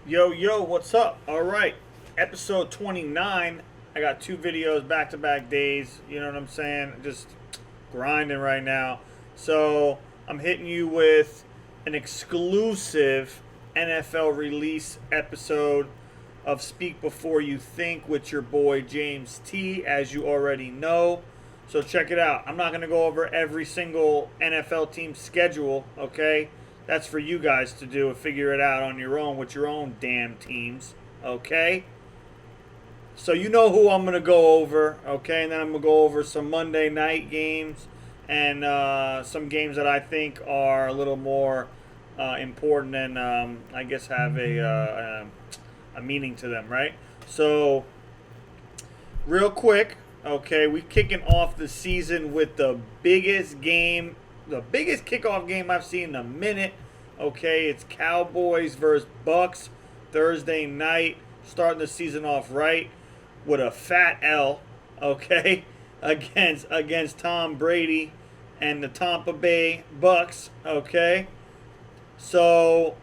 Yo, yo, what's up? All right, episode 29. I got two videos back to back days. You know what I'm saying? Just grinding right now. So I'm hitting you with an exclusive NFL release episode of Speak Before You Think with your boy James T, as you already know. So check it out. I'm not going to go over every single NFL team schedule, okay? That's for you guys to do and figure it out on your own with your own damn teams, okay? So you know who I'm going to go over, okay? And then I'm going to go over some Monday night games and some games that I think are a little more important and I guess have a meaning to them, right? So, real quick, okay, we kicking off the season with the biggest game, the biggest kickoff game I've seen in a minute. Okay, it's Cowboys versus Bucks Thursday night, starting the season off right with a fat L, okay, against Tom Brady and the Tampa Bay Bucks, okay. So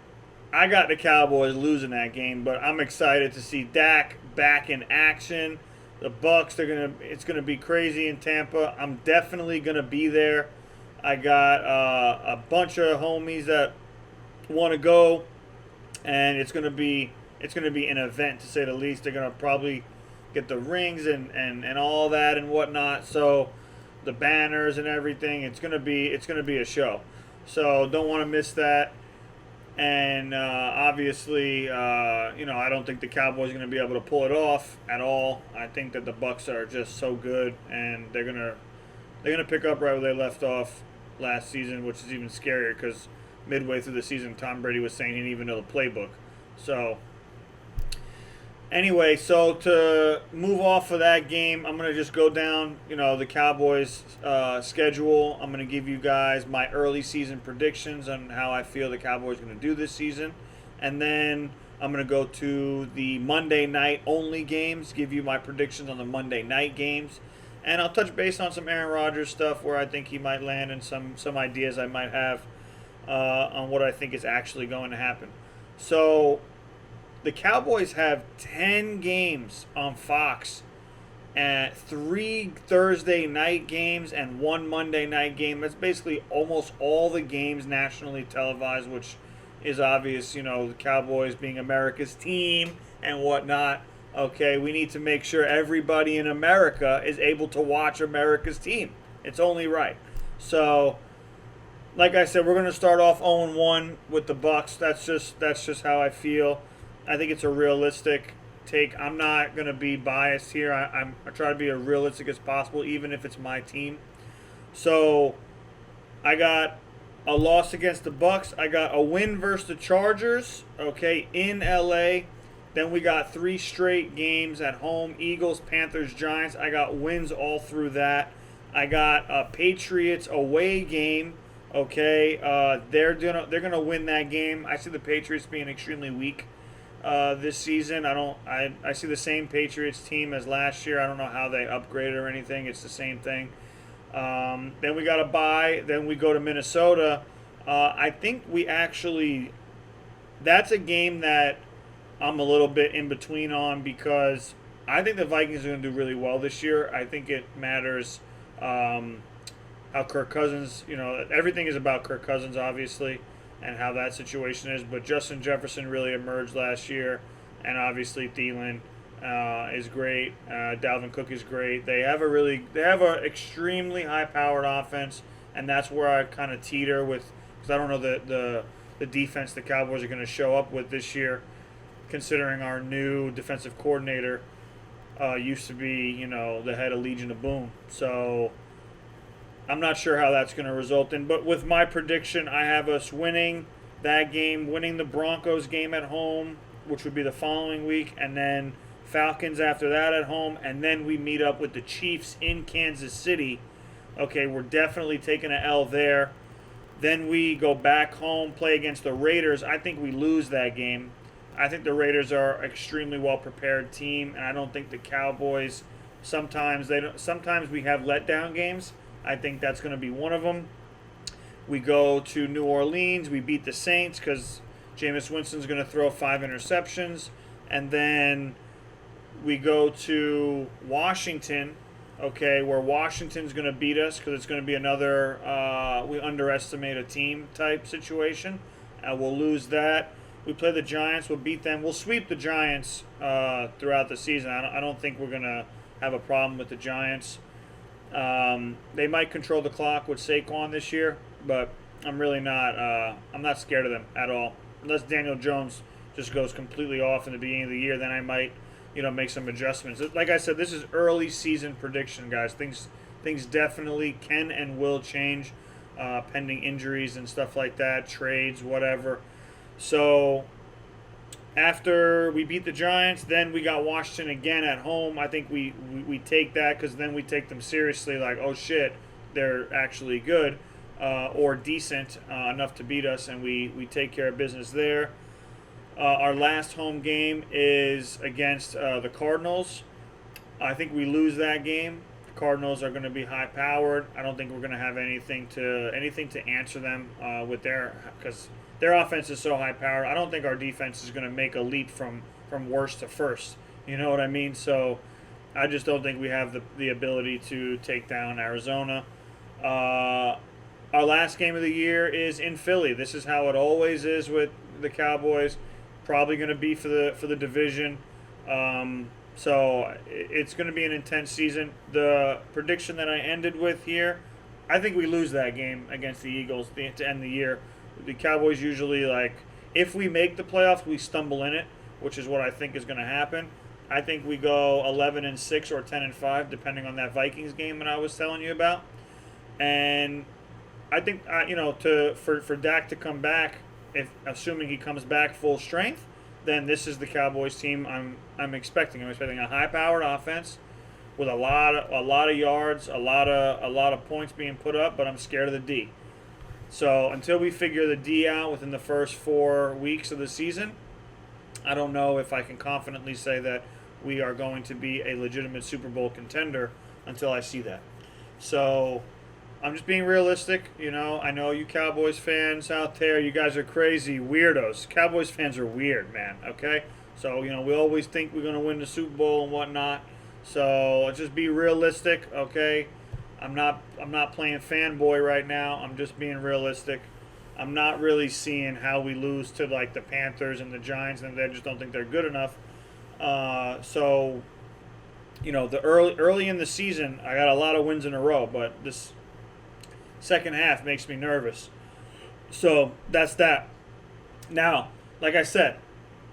I got the Cowboys losing that game, but I'm excited to see Dak back in action. The Bucks, it's gonna be crazy in Tampa. I'm definitely gonna be there. I got a bunch of homies that want to go, and it's gonna be an event to say the least. They're gonna probably get the rings and all that and whatnot. So the banners and everything. It's gonna be a show. So don't want to miss that. And obviously, I don't think the Cowboys are going to be able to pull it off at all. I think that the Bucks are just so good, and they're gonna pick up right where they left off last season, which is even scarier because midway through the season, Tom Brady was saying he didn't even know the playbook. So anyway, so to move off of that game, I'm going to just go down, the Cowboys' schedule. I'm going to give you guys my early season predictions on how I feel the Cowboys are going to do this season. And then I'm going to go to the Monday night only games, give you my predictions on the Monday night games. And I'll touch base on some Aaron Rodgers stuff where I think he might land and some ideas I might have on what I think is actually going to happen. So the Cowboys have 10 games on Fox, and 3 Thursday night games and 1 Monday night game. That's basically almost all the games nationally televised, which is obvious, the Cowboys being America's team and whatnot. Okay, we need to make sure everybody in America is able to watch America's team. It's only right. So, like I said, we're going to start off 0-1 with the Bucks. That's just how I feel. I think it's a realistic take. I'm not going to be biased here. I try to be as realistic as possible, even if it's my team. So I got a loss against the Bucks. I got a win versus the Chargers, okay, in LA. Then we got 3 straight games at home: Eagles, Panthers, Giants. I got wins all through that. I got a Patriots away game. Okay, they're gonna win that game. I see the Patriots being extremely weak this season. I see the same Patriots team as last year. I don't know how they upgraded or anything. It's the same thing. Then we got a bye. Then we go to Minnesota. I think that's a game that I'm a little bit in between on because I think the Vikings are going to do really well this year. I think it matters how Kirk Cousins, everything is about Kirk Cousins, obviously, and how that situation is. But Justin Jefferson really emerged last year, and obviously Thielen is great. Dalvin Cook is great. They have a extremely high-powered offense, and that's where I kind of teeter with, because I don't know the defense the Cowboys are going to show up with this year, considering our new defensive coordinator used to be, the head of Legion of Boom. So I'm not sure how that's going to result in. But with my prediction, I have us winning that game, winning the Broncos game at home, which would be the following week, and then Falcons after that at home, and then we meet up with the Chiefs in Kansas City. Okay, we're definitely taking an L there. Then we go back home, play against the Raiders. I think we lose that game. I think the Raiders are an extremely well-prepared team, and I don't think the Cowboys, sometimes we have letdown games. I think that's going to be one of them. We go to New Orleans. We beat the Saints because, Jameis Winston's going to throw 5 interceptions. And then we go to Washington, okay, where Washington's going to beat us because it's going to be another we underestimate a team type situation. We'll lose that. We play the Giants. We'll beat them. We'll sweep the Giants throughout the season. I don't think we're going to have a problem with the Giants. They might control the clock with Saquon this year, but I'm really not. I'm not scared of them at all. Unless Daniel Jones just goes completely off in the beginning of the year, then I might, make some adjustments. Like I said, this is early season prediction, guys. Things definitely can and will change, pending injuries and stuff like that, trades, whatever. So after we beat the Giants, then we got Washington again at home. I think we take that because then we take them seriously, like, oh shit, they're actually good or decent enough to beat us, and we take care of business there. Our last home game is against the Cardinals. I think we lose that game. The Cardinals are going to be high-powered. I don't think we're going to have anything to answer them with because their offense is so high-powered. I don't think our defense is going to make a leap from worst to first. You know what I mean? So I just don't think we have the ability to take down Arizona. Our last game of the year is in Philly. This is how it always is with the Cowboys. Probably going to be for the division. So it's going to be an intense season. The prediction that I ended with here, I think we lose that game against the Eagles to end the year. The Cowboys usually, if we make the playoffs, we stumble in it, which is what I think is going to happen. I think we go 11-6 or 10-5, depending on that Vikings game that I was telling you about. And I think for Dak to come back, assuming he comes back full strength, then this is the Cowboys team I'm expecting. I'm expecting a high-powered offense with a lot of yards, a lot of points being put up, but I'm scared of the D. So until we figure the D out within the first 4 weeks of the season, I don't know if I can confidently say that we are going to be a legitimate Super Bowl contender until I see that. So I'm just being realistic. I know you Cowboys fans out there, you guys are crazy weirdos. Cowboys fans are weird, man, okay? So, we always think we're going to win the Super Bowl and whatnot. So let's just be realistic, okay? I'm not playing fanboy right now. I'm just being realistic. I'm not really seeing how we lose to the Panthers and the Giants, and I just don't think they're good enough. So the early in the season, I got a lot of wins in a row, but this second half makes me nervous. So that's that. Now, like I said,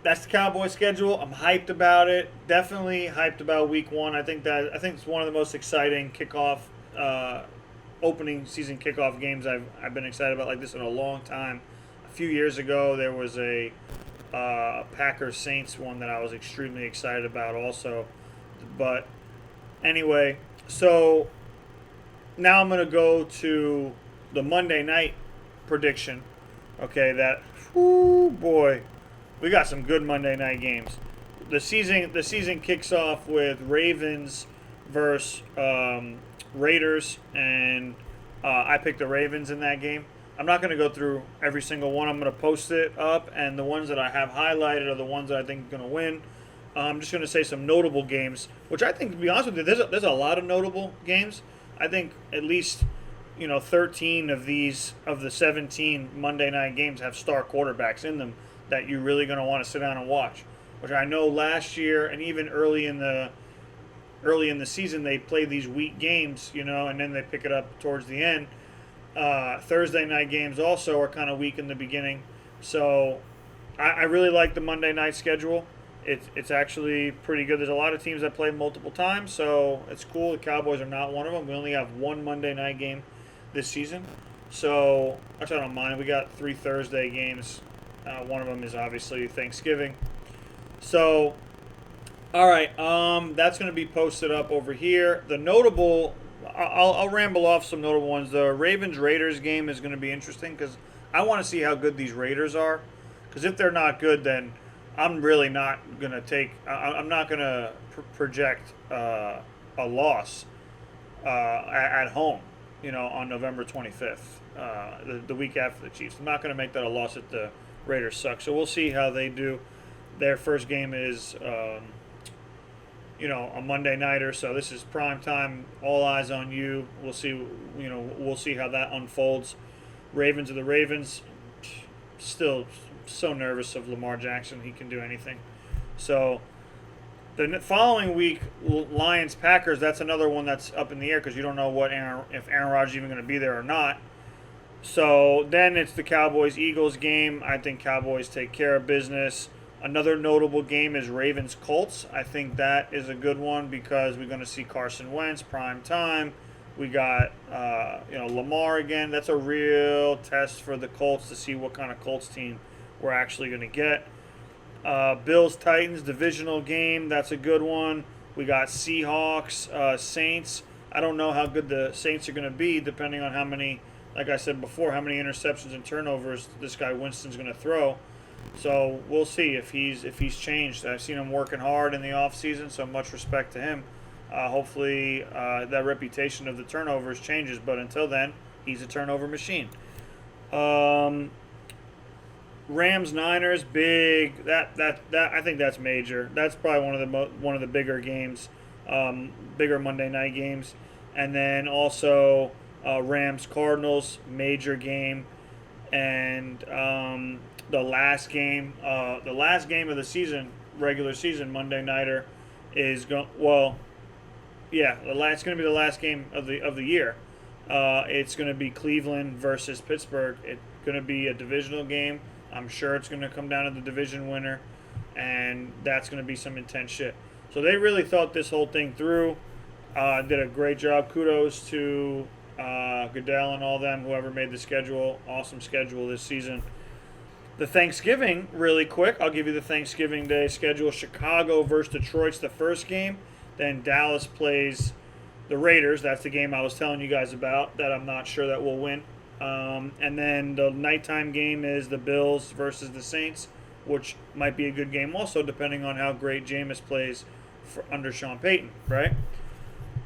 that's the Cowboys schedule. I'm hyped about it. Definitely hyped about Week 1. I think it's one of the most exciting kickoff, opening season kickoff games I've been excited about like this in a long time. A few years ago, there was a Packers Saints one that I was extremely excited about also. But anyway, so now I'm going to go to the Monday night prediction. Okay, boy, we got some good Monday night games. The season kicks off with Ravens versus Raiders, and I picked the Ravens in that game. I'm not going to go through every single one. I'm going to post it up, and the ones that I have highlighted are the ones that I think are going to win. I'm just going to say some notable games, which I think, to be honest with you, there's a lot of notable games. I think at least 13 of the 17 Monday night games have star quarterbacks in them that you're really going to want to sit down and watch. Which I know last year and even early in the season they played these weak games, and then they pick it up towards the end. Thursday night games also are kind of weak in the beginning, so I really like the Monday night schedule. It's actually pretty good. There's a lot of teams that play multiple times, so it's cool. The Cowboys are not one of them. We only have one Monday night game this season. So, actually, I don't mind. We got 3 Thursday games. One of them is obviously Thanksgiving. So, all right, that's going to be posted up over here. The notable, I'll ramble off some notable ones. The Ravens-Raiders game is going to be interesting because I want to see how good these Raiders are. Because if they're not good, then I'm really not going to take – I'm not going to project a loss at home, on November 25th, the week after the Chiefs. I'm not going to make that a loss at the Raiders suck. So we'll see how they do. Their first game is, a Monday nighter. So this is prime time. All eyes on you. We'll see. We'll see how that unfolds. Ravens are the Ravens. Still so nervous of Lamar Jackson. He can do anything. So the following week, Lions Packers. That's another one that's up in the air because you don't know if Aaron Rodgers is even going to be there or not. So then it's the Cowboys-Eagles game. I think Cowboys take care of business. Another notable game is Ravens-Colts. I think that is a good one because we're going to see Carson Wentz, prime time. We got Lamar again. That's a real test for the Colts to see what kind of Colts team we're actually going to get. Bills-Titans, divisional game. That's a good one. We got Seahawks, Saints. I don't know how good the Saints are going to be depending on how many, like I said before, how many interceptions and turnovers this guy Winston's going to throw. So we'll see if he's changed. I've seen him working hard in the offseason, so much respect to him. Hopefully that reputation of the turnovers changes, but until then, he's a turnover machine. Rams Niners, big. That I think that's major. That's probably one of the bigger games, bigger Monday night games, and then also Rams Cardinals, major game, and the last game of the season, regular season Monday nighter, is it's going to be the last game of the year. It's going to be Cleveland versus Pittsburgh. It's going to be a divisional game. I'm sure it's going to come down to the division winner, and that's going to be some intense shit. So they really thought this whole thing through. Did a great job. Kudos to Goodell and all them, whoever made the schedule. Awesome schedule this season. The Thanksgiving, really quick. I'll give you the Thanksgiving Day schedule. Chicago versus Detroit's the first game. Then Dallas plays the Raiders. That's the game I was telling you guys about that I'm not sure that we'll win. And then the nighttime game is the Bills versus the Saints, which might be a good game also, depending on how great Jameis plays under Sean Payton, right?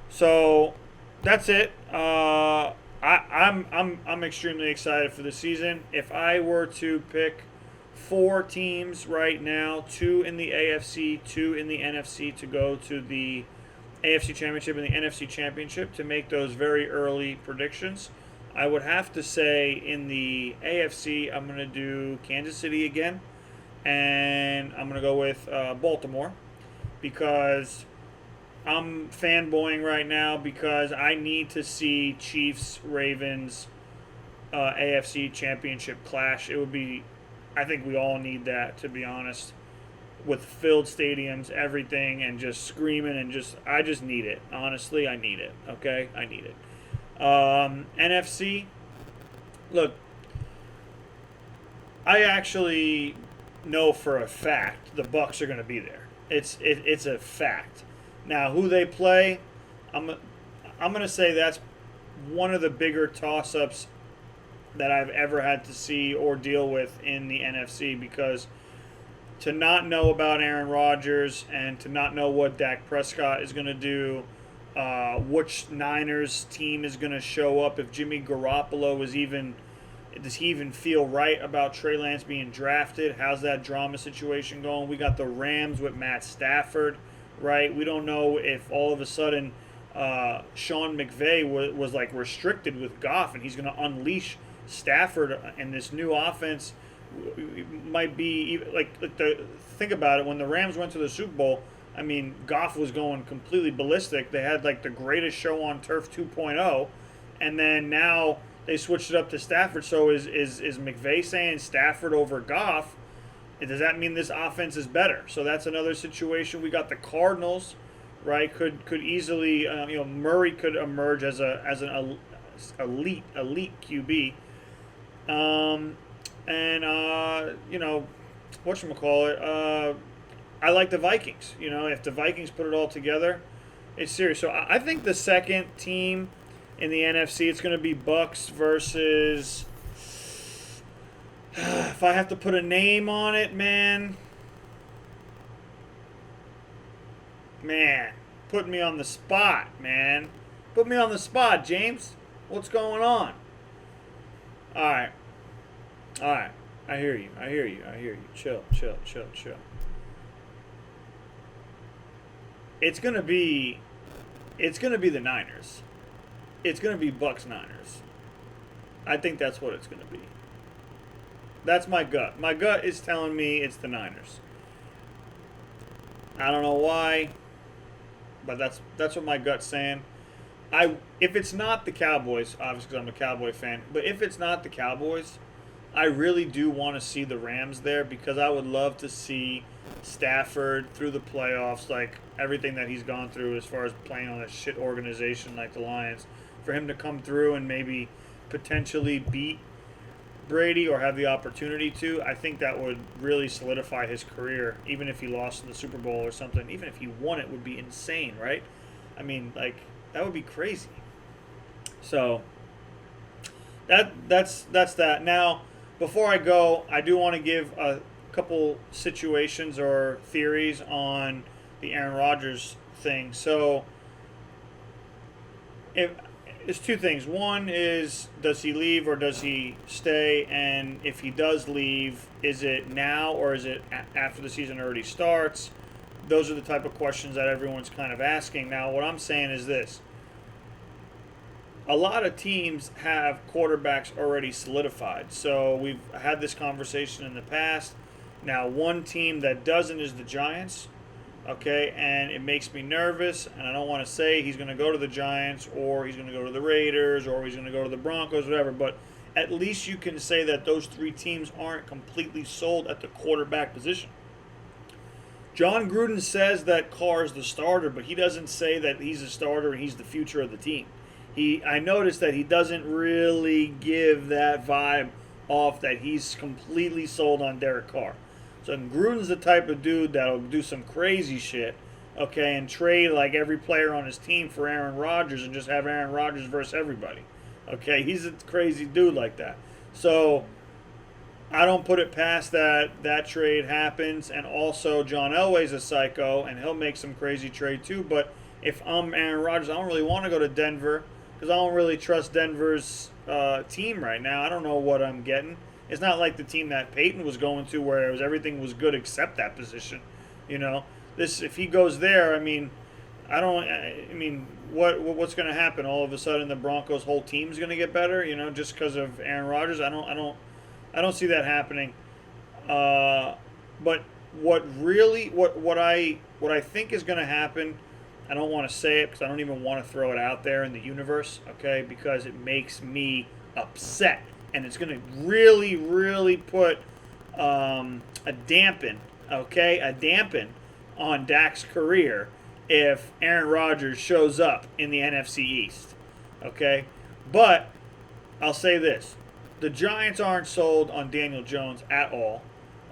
So that's it. I'm extremely excited for the season. If I were to pick 4 teams right now, 2 in the AFC, 2 in the NFC, to go to the AFC Championship and the NFC Championship, to make those very early predictions, I would have to say in the AFC, I'm going to do Kansas City again, and I'm going to go with Baltimore, because I'm fanboying right now because I need to see Chiefs-Ravens AFC Championship clash. It would be, I think we all need that, to be honest, with filled stadiums, everything, and just screaming, and I just need it. Honestly, I need it, okay? I need it. NFC, look, I actually know for a fact the Bucs are going to be there. It's a fact. Now, who they play, I'm going to say that's one of the bigger toss-ups that I've ever had to see or deal with in the NFC, because to not know about Aaron Rodgers and to not know what Dak Prescott is going to do, which Niners team is going to show up, if Jimmy Garoppolo does he even feel right about Trey Lance being drafted? How's that drama situation going? We got the Rams with Matt Stafford, right? We don't know if all of a sudden Sean McVay was like restricted with Goff, and he's going to unleash Stafford and this new offense. Might be think about it. When the Rams went to the Super Bowl, I mean, Goff was going completely ballistic. They had like the greatest show on turf 2.0, and then now they switched it up to Stafford. So is McVay saying Stafford over Goff? Does that mean this offense is better? So that's another situation. We got the Cardinals, right? Could easily Murray could emerge as an elite QB. Whatchamacallit, I like the Vikings. If the Vikings put it all together, it's serious. So I think the second team in the NFC, it's going to be Bucks versus, if I have to put a name on it, man, put me on the spot, man. Put me on the spot, James. What's going on? All right. I hear you. I hear you. I hear you. Chill, chill, chill, chill. It's gonna be the Niners. It's gonna be Bucks Niners. I think that's what it's gonna be. That's my gut. My gut is telling me it's the Niners. I don't know why, but that's what my gut's saying. If it's not the Cowboys, obviously because I'm a Cowboy fan, but if it's not the Cowboys, I really do want to see the Rams there because I would love to see Stafford through the playoffs, like everything that he's gone through as far as playing on a shit organization like the Lions, for him to come through and maybe potentially beat Brady or have the opportunity to. I think that would really solidify his career, even if he lost in the Super Bowl or something. Even if he won, it would be insane, right? I mean, like, that would be crazy. So that's that. Now, before I go, I do want to give a couple situations or theories on the Aaron Rodgers thing. So, it's two things. One is, does he leave or does he stay? And if he does leave, is it now or is it after the season already starts? Those are the type of questions that everyone's kind of asking. Now, what I'm saying is this. A lot of teams have quarterbacks already solidified. So we've had this conversation in the past. Now, one team that doesn't is the Giants. Okay, and it makes me nervous, and I don't want to say he's going to go to the Giants or he's going to go to the Raiders or he's going to go to the Broncos, whatever, but at least you can say that those three teams aren't completely sold at the quarterback position. John Gruden says that Carr is the starter, but he doesn't say that he's a starter and he's the future of the team. I noticed that he doesn't really give that vibe off that he's completely sold on Derek Carr. So Gruden's the type of dude that'll do some crazy shit, okay, and trade like every player on his team for Aaron Rodgers and just have Aaron Rodgers versus everybody. Okay, he's a crazy dude like that. So I don't put it past that trade happens. And also John Elway's a psycho, and he'll make some crazy trade too. But if I'm Aaron Rodgers, I don't really want to go to Denver because I don't really trust Denver's team right now. I don't know what I'm getting. It's not like the team that Peyton was going to where everything was good except that position. You know, if he goes there, I mean, what's going to happen? All of a sudden, the Broncos' whole team's going to get better, you know, just because of Aaron Rodgers? I don't see that happening. But what I think is going to happen, I don't want to say it because I don't even want to throw it out there in the universe, okay? Because it makes me upset. And it's going to really, really put a dampen on Dak's career if Aaron Rodgers shows up in the NFC East, okay? But I'll say this. The Giants aren't sold on Daniel Jones at all,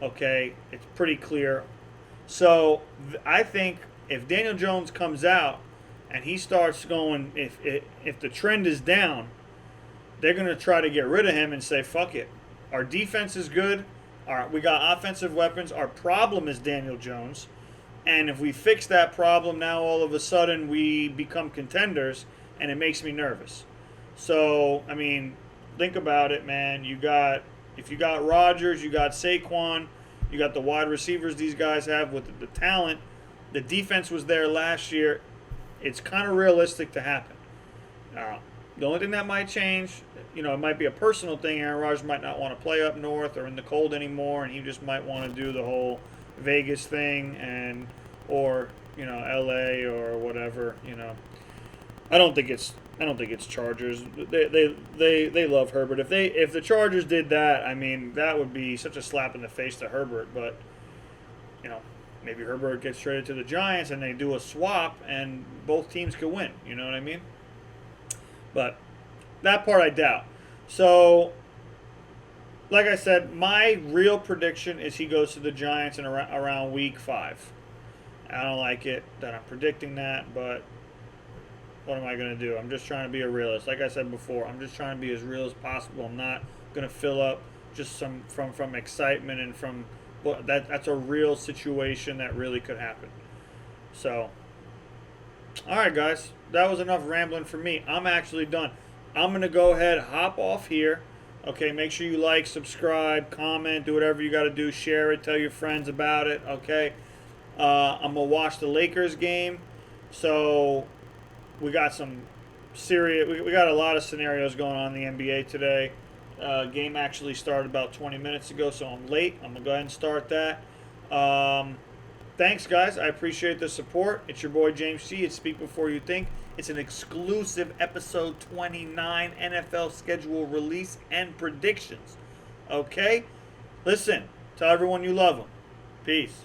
okay? It's pretty clear. So I think if Daniel Jones comes out and he starts going, if the trend is down, they're going to try to get rid of him and say, fuck it. Our defense is good. We got offensive weapons. Our problem is Daniel Jones. And if we fix that problem, now all of a sudden we become contenders, and it makes me nervous. So, I mean, think about it, man. If you got Rodgers, you got Saquon, you got the wide receivers these guys have with the talent. The defense was there last year. It's kind of realistic to happen. The only thing that might change, you know, it might be a personal thing. Aaron Rodgers might not want to play up north or in the cold anymore, and he just might want to do the whole Vegas thing or you know, LA or whatever. You know, I don't think it's Chargers. They love Herbert. If the Chargers did that, I mean, that would be such a slap in the face to Herbert. But you know, maybe Herbert gets traded to the Giants and they do a swap and both teams could win. You know what I mean? But that part I doubt. So, like I said, my real prediction is he goes to the Giants in around week 5. I don't like it that I'm predicting that, but what am I going to do? I'm just trying to be a realist. Like I said before, I'm just trying to be as real as possible. I'm not going to fill up just from excitement and from that's a real situation that really could happen. So, all right, guys. That was enough rambling for me. I'm actually done. I'm going to go ahead, hop off here, Okay, make sure you like, subscribe, comment, do whatever you got to do. Share it, tell your friends about it. Okay, I'm gonna watch the Lakers game, so we got some serious. We got a lot of scenarios going on in the NBA today. Game actually started about 20 minutes ago, so I'm late. I'm gonna go ahead and start that. Thanks, guys. I appreciate the support. It's your boy James C. It's Speak Before You Think. It's an exclusive episode 29 NFL schedule release and predictions. Okay? Listen, tell everyone you love them. Peace.